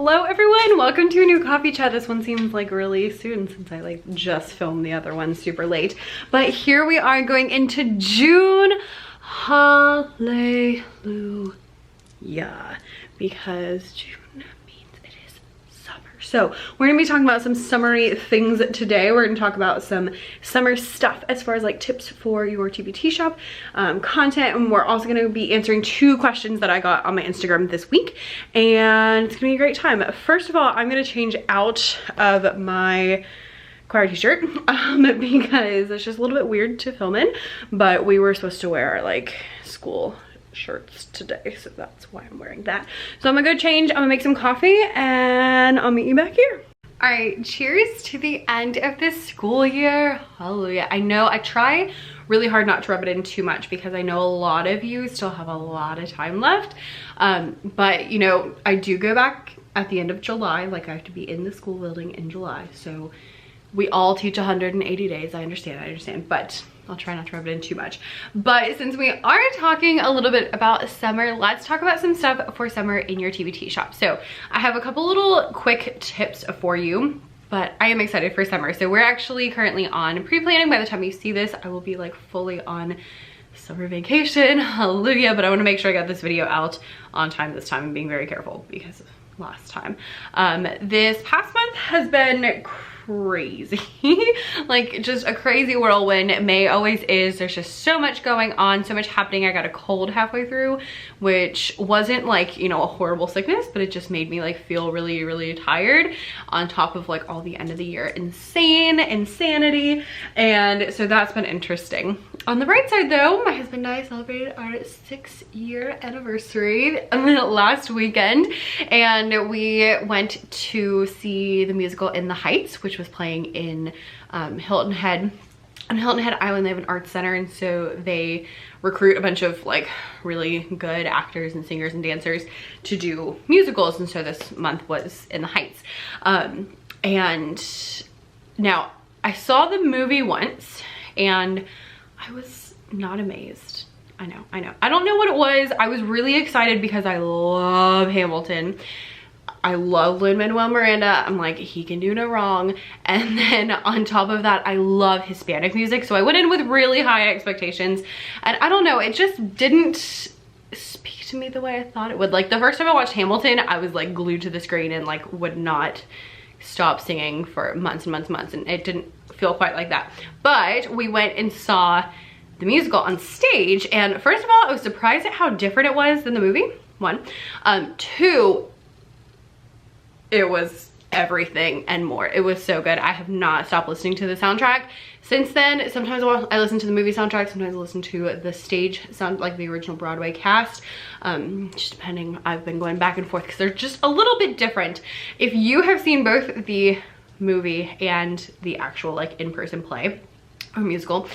Hello everyone, welcome to a new coffee chat. This one seems like really soon since I like just filmed the other one super late. But here we are going into June. Hallelujah. Because June means it is summer. So we're gonna be talking about some summery things today. We're gonna talk about some summer stuff as far as like tips for your TPT shop, content, and we're also gonna be answering 2 questions that I got on my Instagram this week, and it's gonna be a great time. First of all, I'm gonna change out of my choir t-shirt because it's just a little bit weird to film in, but we were supposed to wear our like school shirts today, so that's why I'm wearing that. So I'm gonna go change, I'm gonna make some coffee, and I'll meet you back here. All right, cheers to the end of this school year. Hallelujah. I know I try really hard not to rub it in too much because I know a lot of you still have a lot of time left, but you know, I do go back at the end of July. Like, I have to be in the school building in July, so we all teach 180 days. I understand, but I'll try not to rub it in too much. But since we are talking a little bit about summer, let's talk about some stuff for summer in your TPT shop. So I have a couple little quick tips for you, but I am excited for summer. So we're actually currently on pre-planning. By the time you see this, I will be like fully on summer vacation. Hallelujah. But I want to make sure I got this video out on time this time. I'm being very careful because of last time. This past month has been crazy. Like, just a crazy whirlwind. May always is. There's just so much going on, so much happening. I got a cold halfway through, which wasn't like, you know, a horrible sickness, but it just made me like feel really tired, on top of like all the end of the year insanity. And so that's been interesting. On the bright side though, my husband and I celebrated our 6-year anniversary last weekend, and we went to see the musical In the Heights, which was playing in Hilton Head. On Hilton Head Island, they have an arts center, and so they recruit a bunch of like really good actors and singers and dancers to do musicals, and so this month was In the Heights. And now I saw the movie once and I was not amazed. I know. I don't know what it was. I was really excited because I love Hamilton. I love Lin-Manuel Miranda. I'm like, he can do no wrong. And then on top of that, I love Hispanic music. So I went in with really high expectations. And I don't know, it just didn't speak to me the way I thought it would. Like, the first time I watched Hamilton, I was like glued to the screen and like would not stop singing for months and months. And it didn't feel quite like that. But we went and saw the musical on stage. And first of all, I was surprised at how different it was than the movie, 1. 2, it was everything and more. It was so good. I have not stopped listening to the soundtrack since then. Sometimes I listen to the movie soundtrack, sometimes I listen to the stage sound, like the original Broadway cast, just depending. I've been going back and forth because they're just a little bit different. If you have seen both the movie and the actual like in-person play or musical,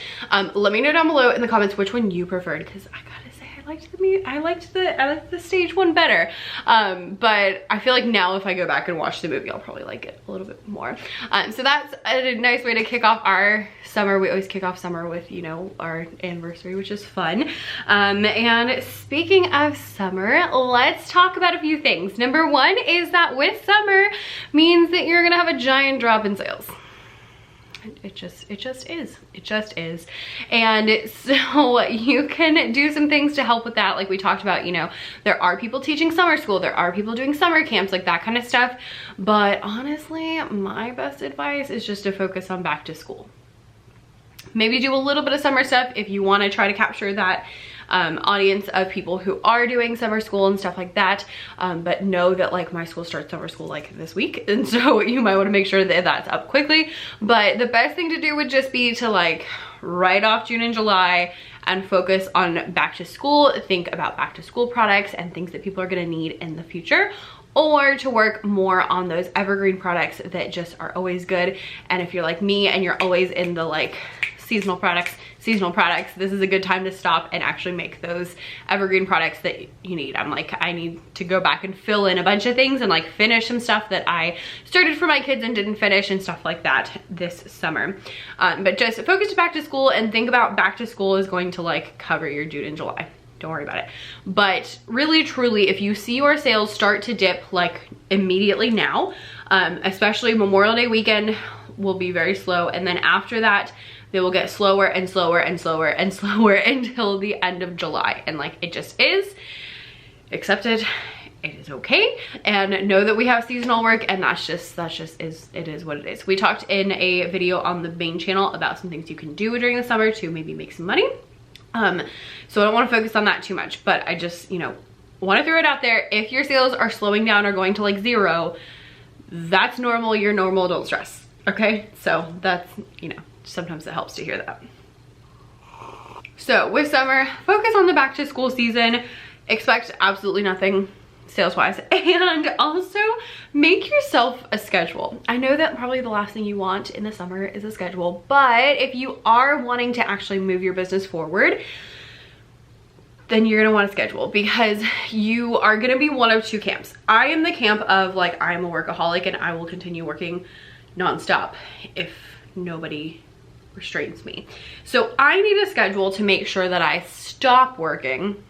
let me know down below in the comments which one you preferred, because I gotta say I liked the stage one better. But I feel like now if I go back and watch the movie, I'll probably like it a little bit more. So that's a nice way to kick off our summer. We always kick off summer with, you know, our anniversary, which is fun. And speaking of summer, let's talk about a few things. Number 1 is that with summer means that you're gonna have a giant drop in sales. It just is. And so you can do some things to help with that. Like we talked about, you know, there are people teaching summer school, there are people doing summer camps, like that kind of stuff. But honestly, my best advice is just to focus on back to school. Maybe do a little bit of summer stuff if you want to try to capture that audience of people who are doing summer school and stuff like that, but know that like my school starts summer school like this week, and so you might want to make sure that that's up quickly. But the best thing to do would just be to like write off June and July and focus on back to school. Think about back to school products and things that people are going to need in the future, or to work more on those evergreen products that just are always good. And if you're like me and you're always in the like seasonal products, this is a good time to stop and actually make those evergreen products that you need. I'm like, I need to go back and fill in a bunch of things and like finish some stuff that I started for my kids and didn't finish and stuff like that this summer. But just focus back to school and think about back to school is going to like cover your June and July. don't worry about it. But really, truly, if you see your sales start to dip like immediately now, especially Memorial Day weekend will be very slow. And then after that, they will get slower and slower and slower and slower until the end of July. And like, it just is. Accept it. It is okay, and know that we have seasonal work, and it is what it is. We talked in a video on the main channel about some things you can do during the summer to maybe make some money. So I don't want to focus on that too much, but I just, you know, want to throw it out there. If your sales are slowing down or going to like 0, that's normal. You're normal. Don't stress. Okay. So that's, you know, sometimes it helps to hear that. So with summer, focus on the back to school season. Expect absolutely nothing sales wise, and also make yourself a schedule. I know that probably the last thing you want in the summer is a schedule, but if you are wanting to actually move your business forward, then you're gonna want a schedule, because you are gonna be one of two camps. I am the camp of like, I'm a workaholic and I will continue working nonstop if nobody restrains me. So I need a schedule to make sure that I stop working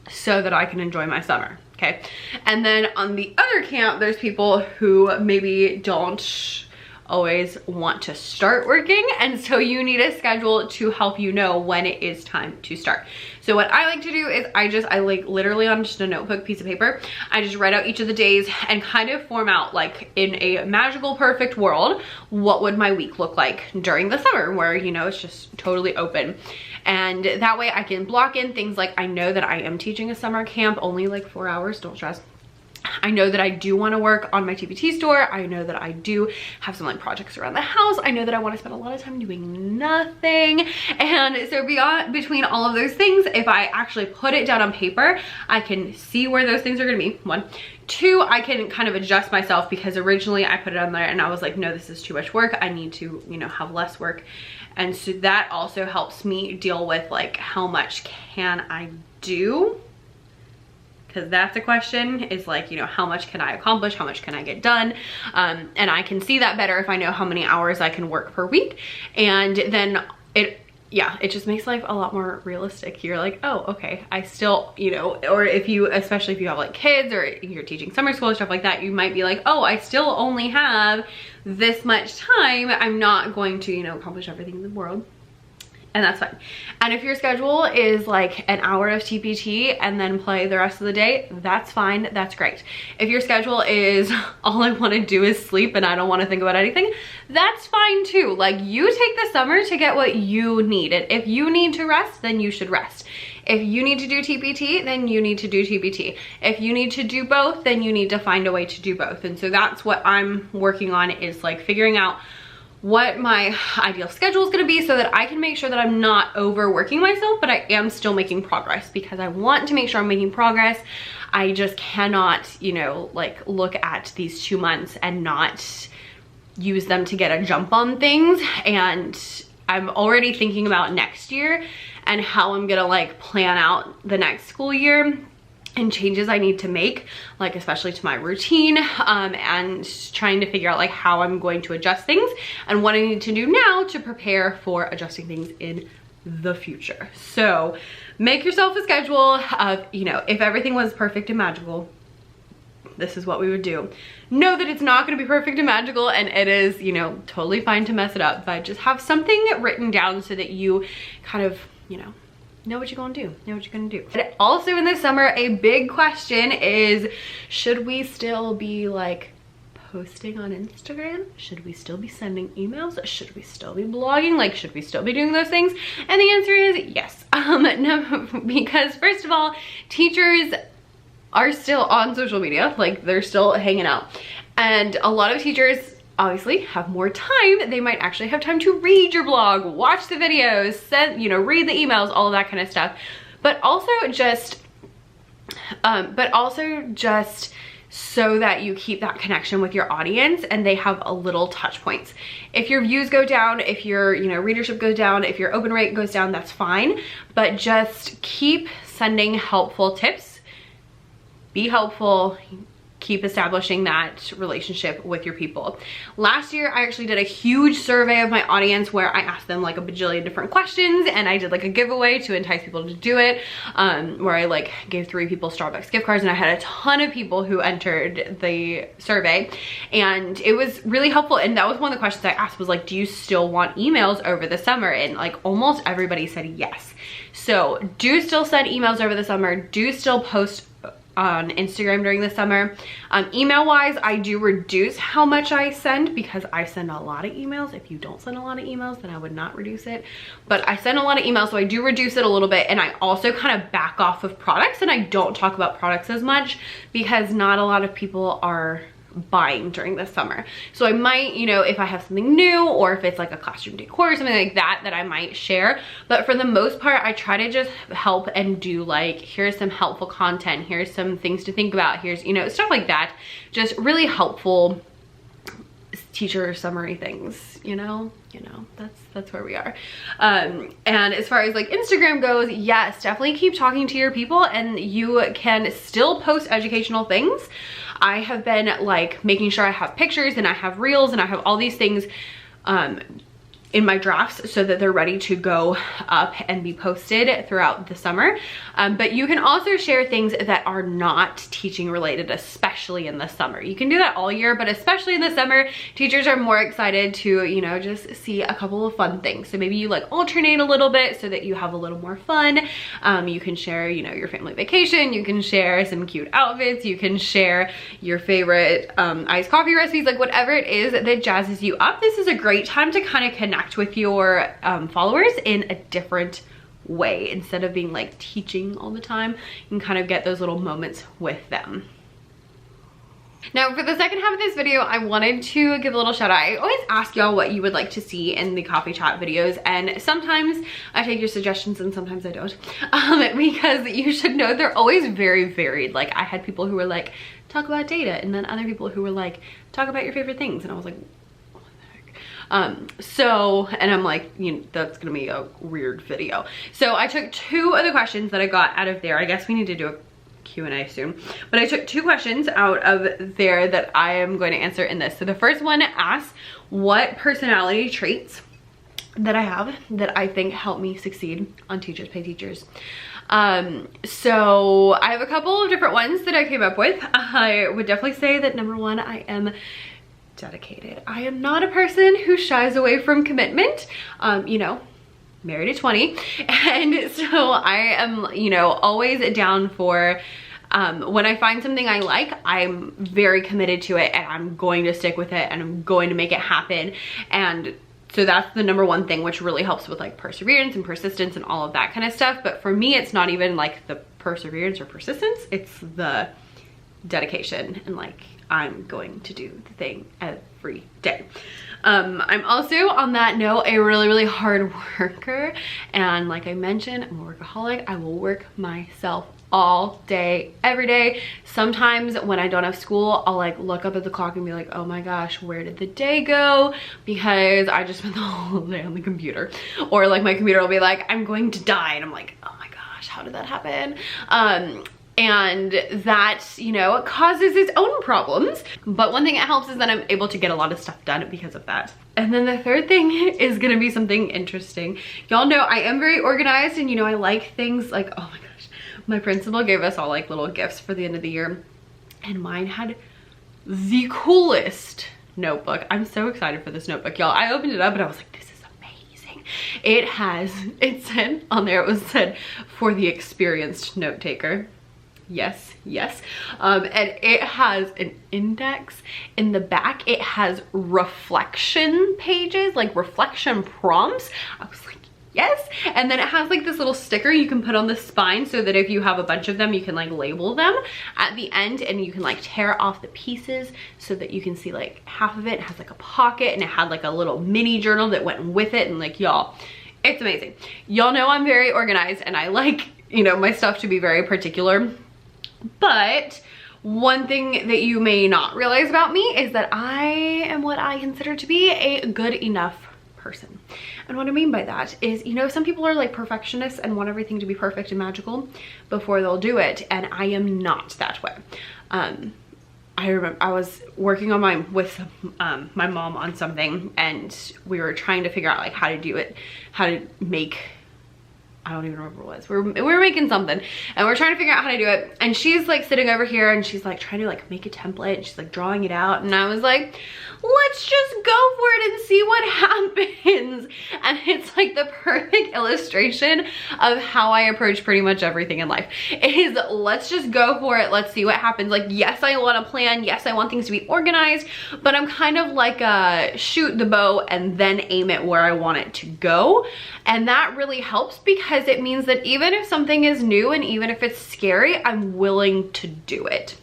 so that I can enjoy my summer. Okay. And then on the other camp, there's people who maybe don't always want to start working, and so you need a schedule to help you know when it is time to start. So what I like to do is I like literally on just a notebook piece of paper, I just write out each of the days and kind of form out, like, in a magical perfect world, what would my week look like during the summer, where, you know, it's just totally open. And that way I can block in things like, I know that I am teaching a summer camp, only like 4 hours, don't stress. I know that I do want to work on my TPT store. I know that I do have some like projects around the house. I know that I want to spend a lot of time doing nothing. And so between all of those things, if I actually put it down on paper, I can see where those things are going to be. 1. 2, I can kind of adjust myself, because originally I put it on there and I was like, no, this is too much work. I need to, you know, have less work. And so that also helps me deal with like, how much can I do? Because that's a question, is like, you know, how much can I accomplish? How much can I get done? And I can see that better if I know how many hours I can work per week. And then it just makes life a lot more realistic. You're like, oh, okay, I still, you know, or if you, especially if you have like kids or you're teaching summer school or stuff like that, you might be like, oh, I still only have this much time. I'm not going to, you know, accomplish everything in the world. And that's fine. And if your schedule is like an hour of TPT and then play the rest of the day, that's fine, that's great. If your schedule is all I want to do is sleep and I don't want to think about anything, that's fine too. Like, you take the summer to get what you need. And if you need to rest, then you should rest. If you need to do TPT, then you need to do TPT. If you need to do both, then you need to find a way to do both. And so that's what I'm working on, is like figuring out what my ideal schedule is going to be, so that I can make sure that I'm not overworking myself, but I am still making progress, because I want to make sure I'm making progress. I just cannot, you know, like look at these 2 months and not use them to get a jump on things. And I'm already thinking about next year and how I'm gonna like plan out the next school year and changes I need to make, like especially to my routine, and trying to figure out like how I'm going to adjust things and what I need to do now to prepare for adjusting things in the future. So make yourself a schedule of, you know, if everything was perfect and magical, this is what we would do. Know that it's not going to be perfect and magical, and it is, you know, totally fine to mess it up, but just have something written down so that you kind of, you know what you're gonna do, know what you're gonna do. And also in the summer, a big question is, should we still be like posting on Instagram? Should we still be sending emails? Should we still be blogging? Like, should we still be doing those things? And the answer is yes. No, because first of all, teachers are still on social media, like they're still hanging out. And a lot of teachers obviously have more time. They might actually have time to read your blog, watch the videos, send, you know, read the emails, all of that kind of stuff. But also just so that you keep that connection with your audience and they have a little touch points. If your views go down, if your, you know, readership goes down, if your open rate goes down, that's fine. But just keep sending helpful tips. Be helpful. keep establishing that relationship with your people. Last year, I actually did a huge survey of my audience where I asked them like a bajillion different questions, and I did like a giveaway to entice people to do it, where I like gave 3 people Starbucks gift cards, and I had a ton of people who entered the survey, and it was really helpful. And that was one of the questions I asked, was like, do you still want emails over the summer? And like almost everybody said yes. So do still send emails over the summer, do still post on Instagram during the summer. Email wise, I do reduce how much I send because I send a lot of emails. If you don't send a lot of emails, then I would not reduce it, but I send a lot of emails, so I do reduce it a little bit. And I also kind of back off of products, and I don't talk about products as much because not a lot of people are buying during the summer. So I might, you know, if I have something new, or if it's like a classroom decor or something like that, that I might share. But for the most part, I try to just help and do like, here's some helpful content, here's some things to think about, here's, you know, stuff like that. Just really helpful teacher summary things, you know, that's where we are. And as far as like Instagram goes, yes, definitely keep talking to your people, and you can still post educational things. I have been like making sure I have pictures and I have reels and I have all these things in my drafts so that they're ready to go up and be posted throughout the summer. But you can also share things that are not teaching related, especially in the summer. You can do that all year, but especially in the summer, teachers are more excited to, you know, just see a couple of fun things. So maybe you like alternate a little bit so that you have a little more fun. You can share, you know, your family vacation, you can share some cute outfits, you can share your favorite iced coffee recipes, like whatever it is that jazzes you up. This is a great time to kind of connect with your followers in a different way. Instead of being like teaching all the time, you can kind of get those little moments with them. Now for the second half of this video, I wanted to give a little shout out. I always ask y'all what you would like to see in the coffee chat videos, and sometimes I take your suggestions and sometimes I don't, because you should know they're always very varied. Like I had people who were like, talk about data, and then other people who were like, talk about your favorite things, and I was like, and I'm like, you know, that's gonna be a weird video. So I took 2 of the questions that I got out of there. I guess we need to do a Q&A soon, but I took 2 questions out of there that I am going to answer in this. So the first one asks what personality traits that I have that I think help me succeed on Teachers Pay Teachers. So I have a couple of different ones that I came up with. I would definitely say that number 1, I am dedicated. I am not a person who shies away from commitment. You know, married at 20, and so I am, you know, always down for when I find something I like, I'm very committed to it, and I'm going to stick with it, and I'm going to make it happen. And so that's the number 1 thing, which really helps with like perseverance and persistence and all of that kind of stuff. But for me, it's not even like the perseverance or persistence, it's the dedication, and like I'm going to do the thing every day. I'm also, on that note, a really hard worker, and like I mentioned, I'm a workaholic. I will work myself all day, every day. Sometimes when I don't have school, I'll like look up at the clock and be like, oh my gosh, where did the day go? Because I just spent the whole day on the computer. Or like my computer will be like, I'm going to die, and I'm like, oh my gosh, how did that happen? And that, you know, causes its own problems. But one thing it helps is that I'm able to get a lot of stuff done because of that. And then the third thing is gonna be something interesting. Y'all know I am very organized, and you know, I like things like, oh my gosh, my principal gave us all like little gifts for the end of the year, and mine had the coolest notebook. I'm so excited for this notebook, y'all. I opened it up and I was like, this is amazing. It said on there, it said for the experienced note taker. Yes. And it has an index in the back. It has reflection pages, like reflection prompts. I was like, yes. And then it has like this little sticker you can put on the spine so that if you have a bunch of them, you can like label them at the end, and you can like tear off the pieces so that you can see like half of it. It has like a pocket, and it had like a little mini journal that went with it. And like, y'all, it's amazing. Y'all know I'm very organized, and I like, you know, my stuff to be very particular. But one thing that you may not realize about me is that I am what I consider to be a good enough person. And what I mean by that is, you know, some people are like perfectionists and want everything to be perfect and magical before they'll do it, and I am not that way. I remember I was working on with my mom on something, and we were trying to figure out like how to do it, how to make, I don't even remember what it was. We were making something and we're trying to figure out how to do it. And she's like sitting over here and she's like trying to like make a template and she's like drawing it out. And I was like, let's just go for it and see what happens. And it's like the perfect illustration of how I approach pretty much everything in life is let's just go for it. Let's see what happens. Like, yes, I want a plan. Yes, I want things to be organized, but I'm kind of like a shoot the bow and then aim it where I want it to go. And that really helps because it means that even if something is new and even if it's scary, I'm willing to do it.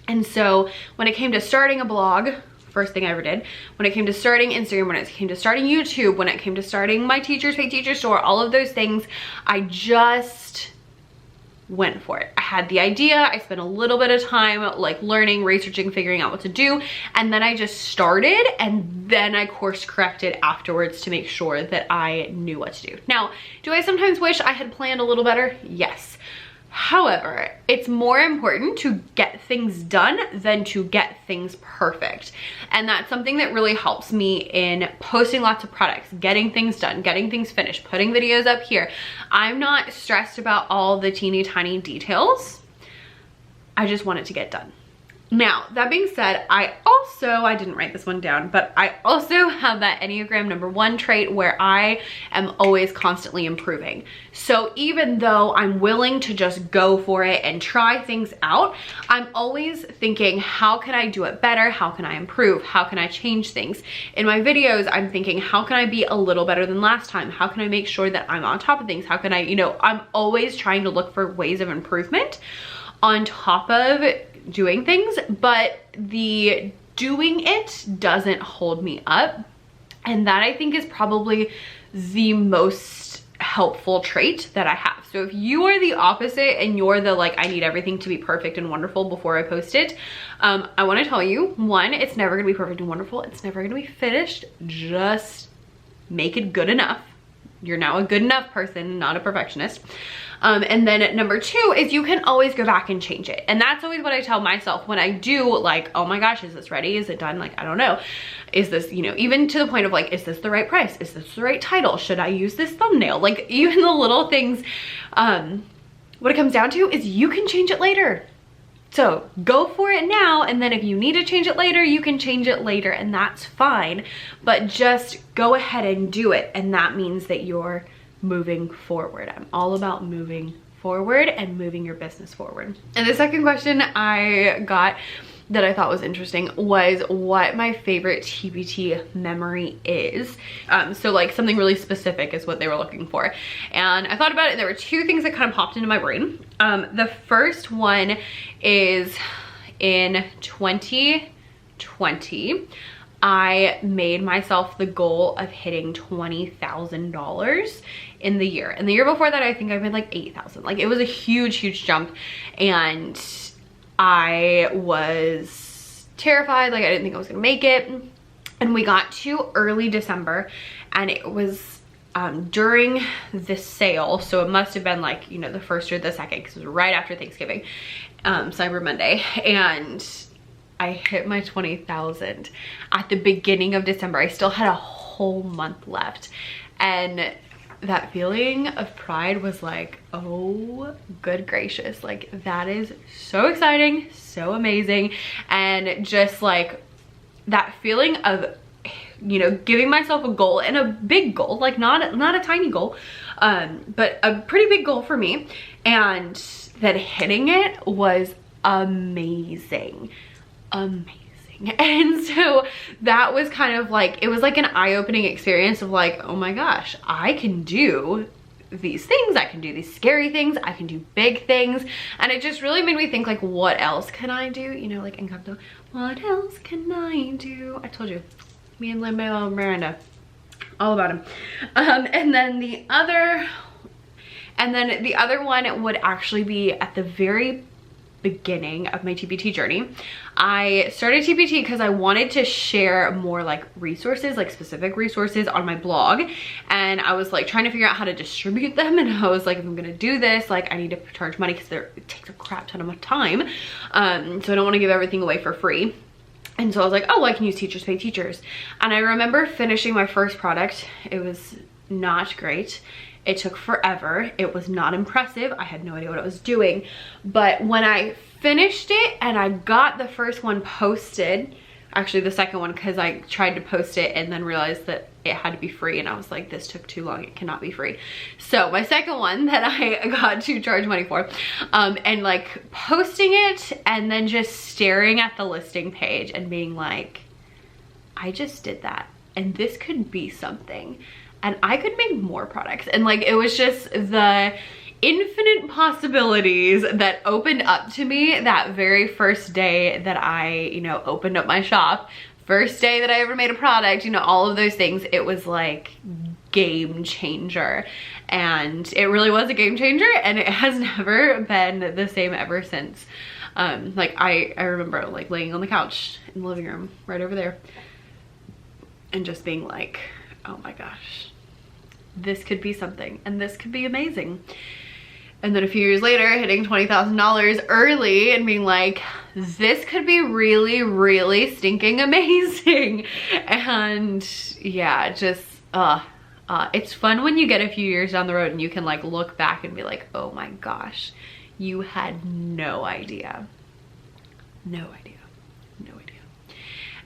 And so when it came to starting a blog, first thing I ever did, when it came to starting Instagram, when it came to starting YouTube, when it came to starting my Teachers Pay Teacher store, all of those things, I just went for it. I had the idea, I spent a little bit of time like learning, researching, figuring out what to do, and then I just started, and then I course corrected afterwards to make sure that I knew what to do. Now, do I sometimes wish I had planned a little better? Yes. However, it's more important to get things done than to get things perfect. And that's something that really helps me in posting lots of products, getting things done, getting things finished, putting videos up here. I'm not stressed about all the teeny tiny details. I just want it to get done. Now, that being said, I didn't write this one down, but I also have that Enneagram number 1 trait where I am always constantly improving. So even though I'm willing to just go for it and try things out, I'm always thinking, how can I do it better? How can I improve? How can I change things? In my videos, I'm thinking, how can I be a little better than last time? How can I make sure that I'm on top of things? How can I, I'm always trying to look for ways of improvement on top of doing things, but the doing it doesn't hold me up. And that I think is probably the most helpful trait that I have. So if you are the opposite and you're the like, I need everything to be perfect and wonderful before I post it, I want to tell you, one, it's never gonna be perfect and wonderful. It's never gonna be finished. Just make it good enough. You're now a good enough person, not a perfectionist. And then number 2 is you can always go back and change it. And that's always what I tell myself when I do like, oh my gosh, is this ready? Is it done? Like, I don't know. Is this, even to the point of like, is this the right price? Is this the right title? Should I use this thumbnail? Like even the little things, what it comes down to is you can change it later. So go for it now, and then if you need to change it later, you can change it later, and that's fine. But just go ahead and do it, and that means that you're moving forward. I'm all about moving forward and moving your business forward. And the second question I got that I thought was interesting was what my favorite TPT memory is. So like something really specific is what they were looking for. And I thought about it, and there were 2 things that kind of popped into my brain. The first one is in 2020, I made myself the goal of hitting $20,000 in the year. And the year before that, I think I made like 8,000. Like it was a huge, huge jump. And I was terrified. Like I didn't think I was gonna make it. And we got to early December, and it was during the sale. So it must have been like, the 1st or the 2nd, because it was right after Thanksgiving, Cyber Monday. And I hit my 20,000 at the beginning of December. I still had a whole month left. And that feeling of pride was like, oh, good gracious. Like that is so exciting, so amazing. And just like that feeling of, giving myself a goal, and a big goal, like not a tiny goal, but a pretty big goal for me. And then hitting it was amazing. And so that was kind of like, it was like an eye-opening experience of like, oh my gosh, I can do these things. I can do these scary things. I can do big things. And it just really made me think like, what else can I do? Like Encanto, what else can I do? I told you, me and Lin-Manuel Miranda, all about him. And then the other one would actually be at the very beginning of my TPT journey. I started TPT because I wanted to share more like resources, like specific resources on my blog. And I was like trying to figure out how to distribute them. And I was like, if I'm gonna do this, like I need to charge money because it takes a crap ton of time. So I don't want to give everything away for free. And so I was like, oh, well, I can use Teachers Pay Teachers. And I remember finishing my first product. It was not great. It took forever. It was not impressive. I had no idea what I was doing. But when I finished it and I got the first one posted, actually the second one, because I tried to post it and then realized that it had to be free, and I was like, this took too long, it cannot be free. So my second one that I got to charge money for, and like posting it and then just staring at the listing page and being like, I just did that and this could be something. And I could make more products. And like, it was just the infinite possibilities that opened up to me that very first day that I, you know, opened up my shop. First day that I ever made a product, you know, all of those things. It was like game changer. And it really was a game changer, and it has never been the same ever since. Like I remember like laying on the couch in the living room right over there and just being like, oh my gosh, this could be something and this could be amazing. And then a few years later, hitting $20,000 early and being like, this could be really, really stinking amazing. And yeah, just, it's fun when you get a few years down the road and you can like look back and be like, oh my gosh, you had no idea. No idea. No idea.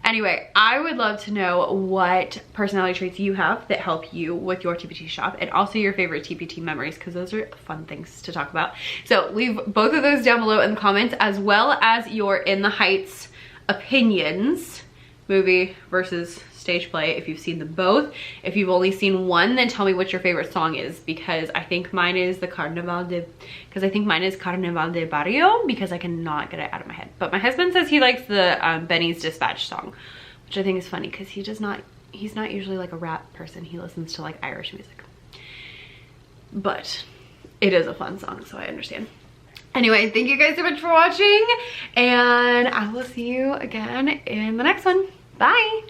Anyway, I would love to know what personality traits you have that help you with your TPT shop, and also your favorite TPT memories, because those are fun things to talk about. So leave both of those down below in the comments, as well as your In the Heights opinions, movie versus stage play, if you've seen them both. If you've only seen one, then tell me what your favorite song is, because I think mine is Carnaval de Barrio, because I cannot get it out of my head. But my husband says he likes the Benny's Dispatch song, which I think is funny because he's not usually like a rap person. He listens to like Irish music. But it is a fun song, so I understand. Anyway, thank you guys so much for watching, and I will see you again in the next one. Bye!